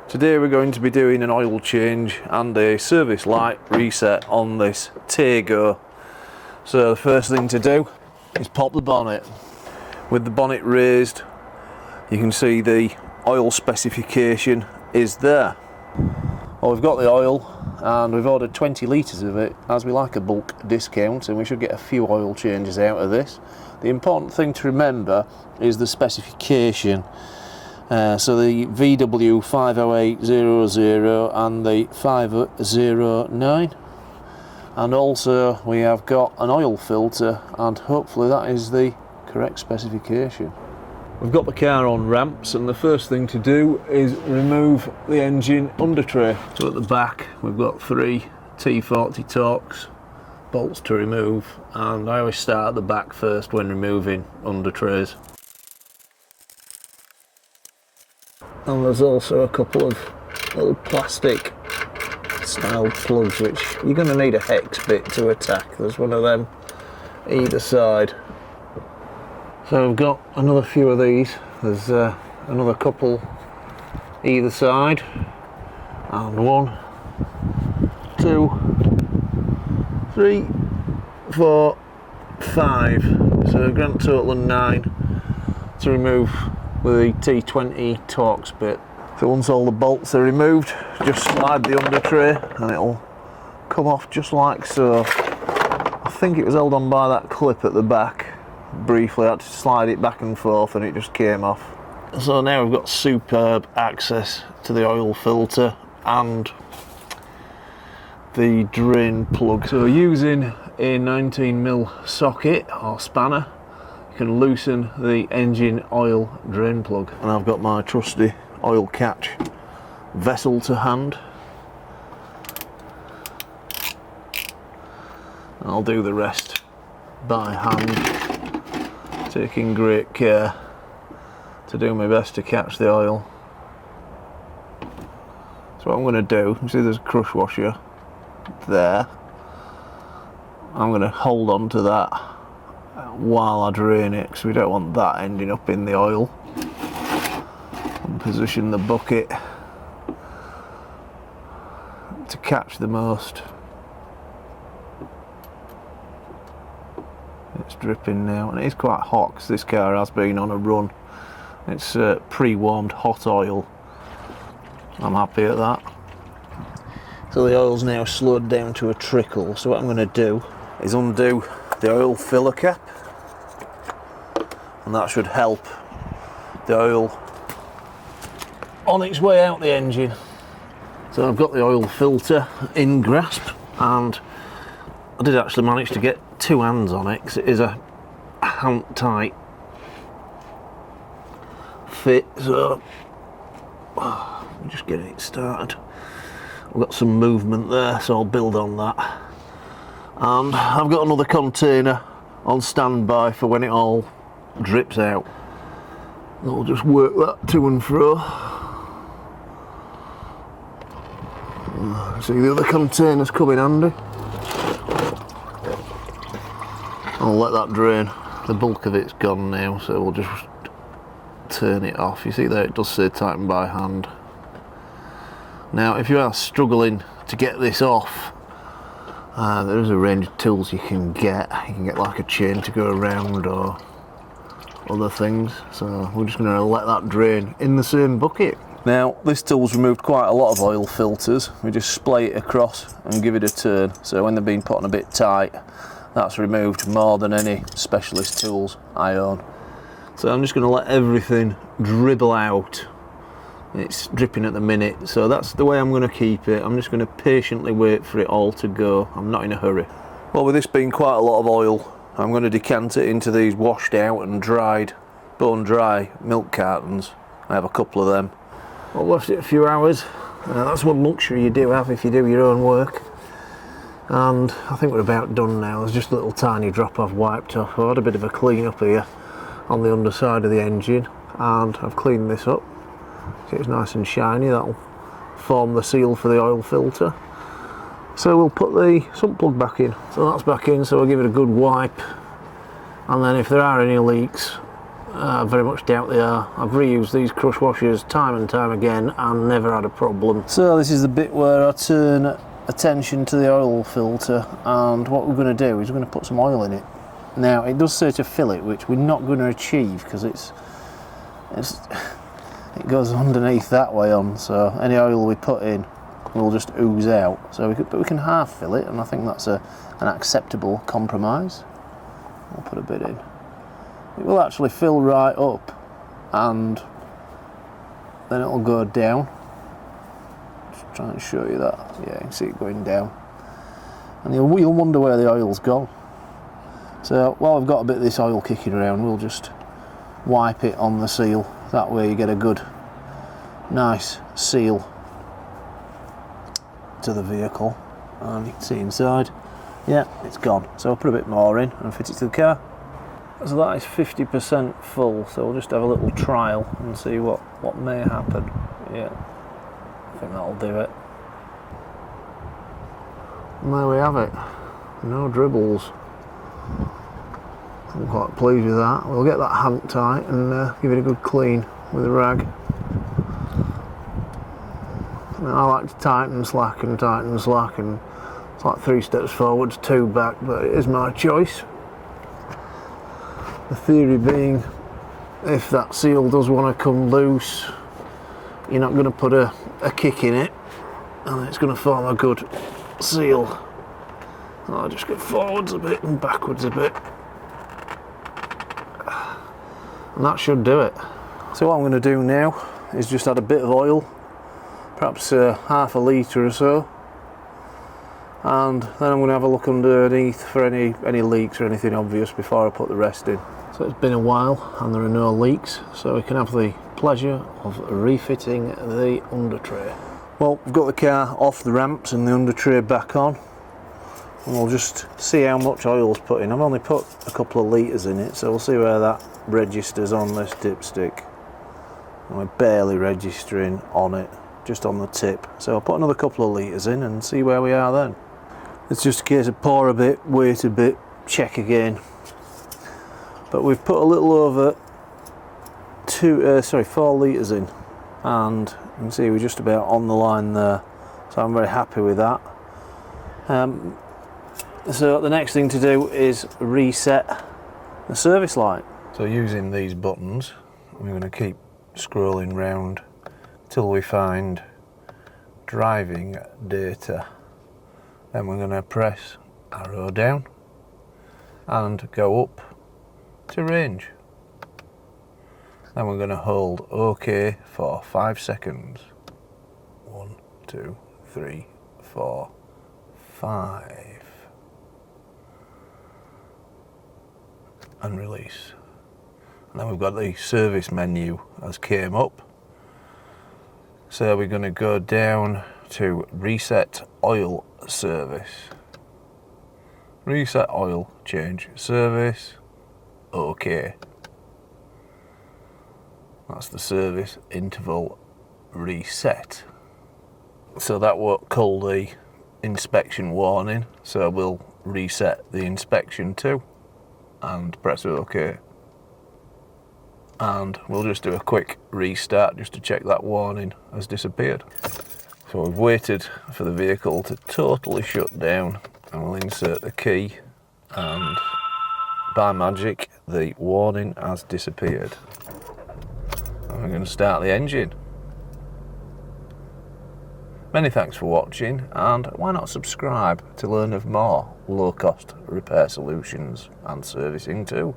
Today we're going to be doing an oil change and a service light reset on this Taigo. So the first thing to do is pop the bonnet. With the bonnet raised, you can see the oil specification is there. Well, we've got the oil and we've ordered 20 litres of it, as we like a bulk discount, and we should get a few oil changes out of this. The important thing to remember is the specification. So the VW 50800 and the 509, and also we have got an oil filter, and hopefully that is the correct specification. We've got the car on ramps, and the first thing to do is remove the engine under tray. So at the back we've got 3 T40 Torx bolts to remove, and I always start at the back first when removing under trays. And there's also a couple of little plastic style plugs which you're going to need a hex bit to attack. There's one of them either side. So I've got another few of these. There's another couple either side, and 1, 2, 3, 4, 5. So a grand total of 9 to remove with the T20 Torx bit. So once all the bolts are removed, just slide the under tray and it'll come off just like so. I think it was held on by that clip at the back. Briefly I had to slide it back and forth and it just came off. So now we've got superb access to the oil filter and the drain plug. So using a 19mm socket or spanner, can loosen the engine oil drain plug. And I've got my trusty oil catch vessel to hand. I'll do the rest by hand, taking great care to do my best to catch the oil. So what I'm going to do, you see there's a crush washer there, I'm going to hold on to that while I drain it, because we don't want that ending up in the oil. And position the bucket to catch the most. It's dripping now, and it is quite hot because this car has been on a run. It's pre-warmed hot oil. I'm happy at that. So the oil's now slowed down to a trickle, so what I'm going to do is undo the oil filler cap, and that should help the oil on its way out the engine. So I've got the oil filter in grasp, and I did actually manage to get 2 hands on it because it is a hand tight fit. So I'm just getting it started. I've got some movement there, so I'll build on that. And I've got another container on standby for when it all drips out. I'll just work that to and fro. See, the other container's come in handy. I'll let that drain. The bulk of it's gone now, so we'll just turn it off. You see there, it does say tighten by hand. Now if you are struggling to get this off, there is a range of tools you can get. You can get like a chain to go around or other things. So we're just going to let that drain in the same bucket. Now this tool's removed quite a lot of oil filters. We just splay it across and give it a turn. So when they're being put on a bit tight, that's removed more than any specialist tools I own. So I'm just going to let everything dribble out. It's dripping at the minute, so that's the way I'm going to keep it. I'm just going to patiently wait for it all to go. I'm not in a hurry. Well, with this being quite a lot of oil, I'm going to decant it into these washed out and dried, bone dry milk cartons. I have a couple of them. I've left it a few hours. That's one luxury you do have if you do your own work. And I think we're about done now. There's just a little tiny drop I've wiped off. I've had a bit of a clean up here on the underside of the engine, and I've cleaned this up. See, it's nice and shiny. That'll form the seal for the oil filter. So we'll put the sump plug back in. So that's back in, so we'll give it a good wipe, and then if there are any leaks, I very much doubt they are. I've reused these crush washers time and time again and never had a problem. So this is the bit where I turn attention to the oil filter, and what we're going to do is we're going to put some oil in it. Now it does say to fill it, which we're not going to achieve because it goes underneath that way on, so any oil we put in will just ooze out. So we can half fill it, and I think that's an acceptable compromise. I'll put a bit in. It will actually fill right up, and then it'll go down. Just trying to show you that. Yeah, you can see it going down, and you'll wonder where the oil's gone. So while I've got a bit of this oil kicking around, we'll just wipe it on the seal. That way you get a good, nice seal to the vehicle, and you can see inside. Yeah, it's gone. So I'll put a bit more in and fit it to the car. So that is 50% full, so we'll just have a little trial and see what may happen. Yeah, I think that'll do it. And there we have it. No dribbles. I'm quite pleased with that. We'll get that hand tight and give it a good clean with a rag. Now, I like to tighten, slacken, and it's like 3 steps forwards, 2 back, but it is my choice. The theory being, if that seal does want to come loose, you're not going to put a kick in it, and it's going to form a good seal. I'll just go forwards a bit and backwards a bit, and that should do it. So what I'm going to do now is just add a bit of oil, perhaps half a litre or so, and then I'm going to have a look underneath for any leaks or anything obvious before I put the rest in. So it's been a while and there are no leaks, so we can have the pleasure of refitting the undertray. Well, we've got the car off the ramps and the undertray back on, and we'll just see how much oil's put in. I've only put a couple of litres in it, so we'll see where that registers on this dipstick. And we're barely registering on it, just on the tip. So I'll put another couple of litres in and see where we are then. It's just a case of pour a bit, wait a bit, check again. But we've put a little over 4 litres in, and you can see we're just about on the line there, so I'm very happy with that. So the next thing to do is reset the service light. So using these buttons, we're going to keep scrolling round till we find driving data. Then we're going to press arrow down and go up to range. Then we're going to hold OK for 5 seconds. 1, 2, 3, 4, 5. And release. And then we've got the service menu as came up. So we're going to go down to reset oil service. Reset oil change service. OK. That's the service interval reset. So that won't call the inspection warning, so we'll reset the inspection too and press OK. And we'll just do a quick restart just to check that warning has disappeared. So we've waited for the vehicle to totally shut down, and we'll insert the key, and by magic the warning has disappeared. And we're going to start the engine. Many thanks for watching, and why not subscribe to learn of more low-cost repair solutions and servicing too.